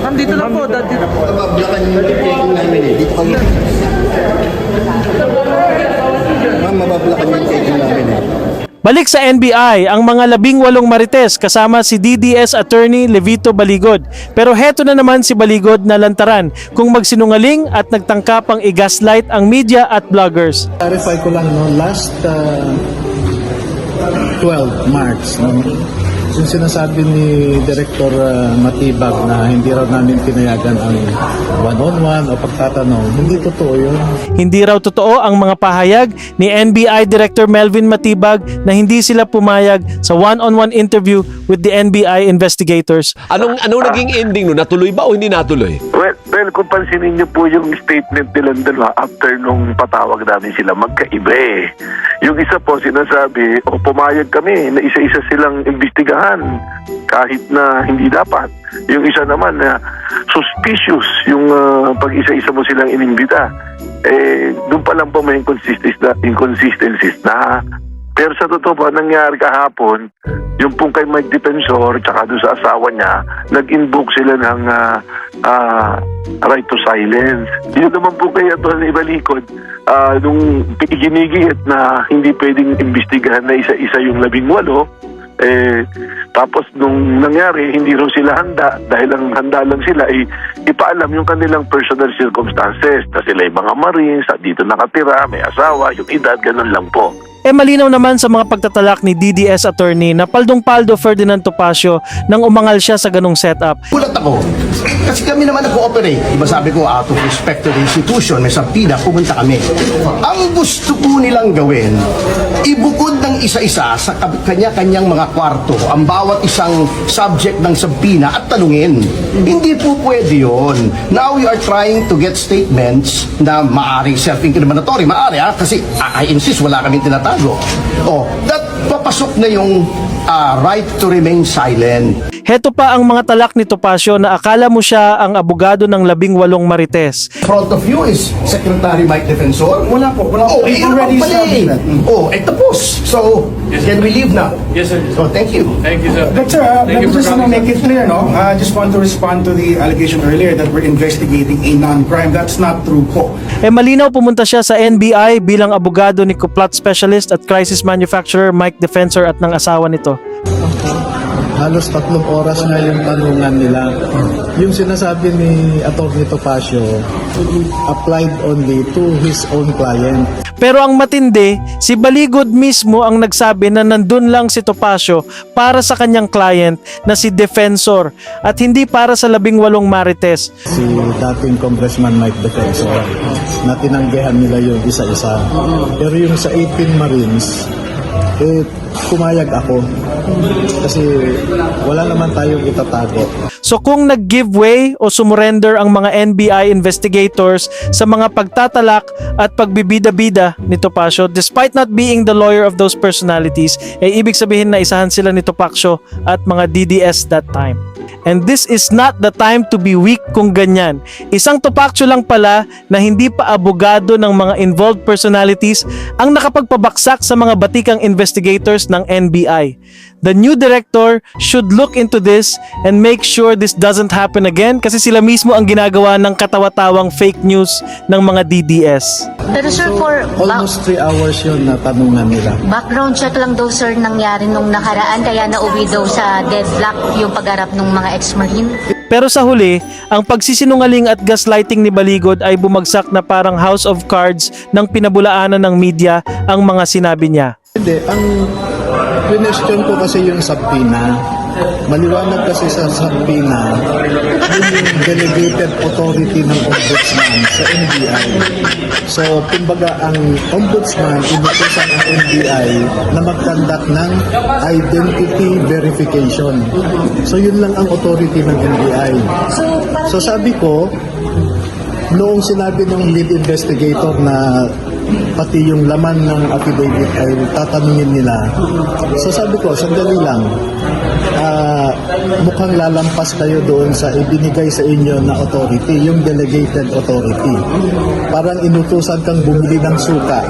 Ma'am, dito lang po. Dito. Mabablakan yung checking namin eh. Dito kami. Ma'am, mabablakan yung checking namin eh. Balik sa NBI ang mga 18 marites kasama si DDS Attorney Levito Baligod. Pero heto na naman si Baligod na lantaran kung magsinungaling at nagtangkapang i-gaslight ang media at vloggers. Clarify ko lang, no, last 12 March, no, yung sinasabi ni Director Matibag na hindi raw namin pinayagan ang one-on-one o pagtatanong, hindi totoo yun. Hindi raw totoo ang mga pahayag ni NBI Director Melvin Matibag na hindi sila pumayag sa one-on-one interview with the NBI investigators. Anong naging ending no? Natuloy ba o hindi natuloy? Well, kung pansinin niyo po yung statement nilang dalawa after nung patawag namin sila, magkaiba eh. Yung isa po sinasabi, pumayag kami na isa-isa silang imbestigahan kahit na hindi dapat. Yung isa naman na suspicious yung pag isa-isa mo silang inimbita. Doon pa lang po may inconsistencies na. Pero sa totoo po, nangyari kahapon, yung pong kay Mike Defensor tsaka doon sa asawa niya, nag-invoke sila ng right to silence. Yun naman po kay Atty. Baligod, nung ginigit na hindi pwedeng imbestigahan na isa-isa yung 18, tapos nung nangyari, hindi raw sila handa dahil ang handa lang sila ay ipaalam yung kanilang personal circumstances na sila yung mga Marines, dito nakatira, may asawa, yung edad, ganun lang po. Malinaw naman sa mga pagtatalak ni DDS Attorney na Paldong-Paldo Ferdinand Topacio nang umangal siya sa ganong setup. Gulat ako. Kasi kami naman nag-cooperate. Diba sabi ko, out of respect to the institution, may sampida, pumunta kami. Ang gusto po nilang gawin, ibukod ng isa-isa sa kanya-kanyang mga kwarto ang bawat isang subject ng sampina at tanungin. Hindi po pwede yun. Now we are trying to get statements na maaaring self-incriminatory. Maaari kasi I insist, wala kami tinatago. That papasok na yung right to remain silent. Heto pa ang mga talak ni Topacio na akala mo siya ang abogado ng 18 marites. Front of you is Secretary Mike Defensor? Wala po. Already pala eh. Tapos. So, can we leave now? Yes, sir. So, thank you. Thank you, sir. But sir, let me just make it clear, no? I just want to respond to the allegation earlier that we're investigating a non-crime. That's not true po. Malinaw pumunta siya sa NBI bilang abogado ni Plot Specialist at Crisis Manufacturer Mike Defensor at ng asawa nito. Halos 3 oras na yung tanungan nila. Yung sinasabi ni Atty. Topacio applied only to his own client. Pero ang matindi, si Baligod mismo ang nagsabi na nandun lang si Topacio para sa kanyang client na si Defensor at hindi para sa 18 marites. Si dating Congressman Mike Defensor na tinanggihan nila yung isa-isa. Pero yung sa 18 Marines, pumayag ako kasi wala naman tayong itatago. So kung nag-give way o sumurrender ang mga NBI investigators sa mga pagtatalak at pagbibida-bida ni Topacio despite not being the lawyer of those personalities, ibig sabihin na isahan sila ni Topacio at mga DDS that time. And this is not the time to be weak kung ganyan. Isang Topacio lang pala na hindi pa abogado ng mga involved personalities ang nakapagpabaksak sa mga batikang investigators ng NBI. The new director should look into this and make sure this doesn't happen again kasi sila mismo ang ginagawa ng katawa-tawang fake news ng mga DDS. Pero sir, for Almost 3 hours yun na tanungan nila. background check lang daw sir nangyari nung nakaraan kaya nauwi daw sa deadlock yung pagharap ng mga ex-marine. Pero sa huli, ang pagsisinungaling at gaslighting ni Baligod ay bumagsak na parang house of cards ng pinabulaanan ng media ang mga sinabi niya. Hindi, ang question ko kasi yung subpoena. Maliwanag kasi sa subpoena yung delegated authority ng ombudsman sa NBI. So, kumbaga ang ombudsman inutusan ang NBI na mag-conduct ng identity verification. So, yun lang ang authority ng NBI. So, sabi ko, noong sinabi ng lead investigator na pati yung laman ng affidavit ay tatanungin nila. So sabi ko, sandali lang, mukhang lalampas kayo doon sa ibinigay sa inyo na authority, yung delegated authority. Parang inutusan kang bumili ng suka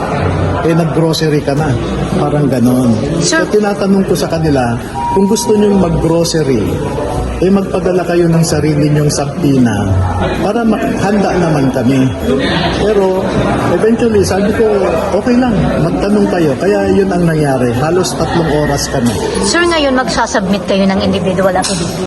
nag-grocery ka na. Parang ganon. So, tinatanong ko sa kanila, kung gusto nyong mag-grocery, magpadala kayo ng sarili nyong sampina para handa naman kami. Pero, eventually, sabi ko, okay lang, magtanong kayo. Kaya yun ang nangyari. Halos 3 oras kami. Sir, ngayon magsasubmit kayo ng individual affidavit.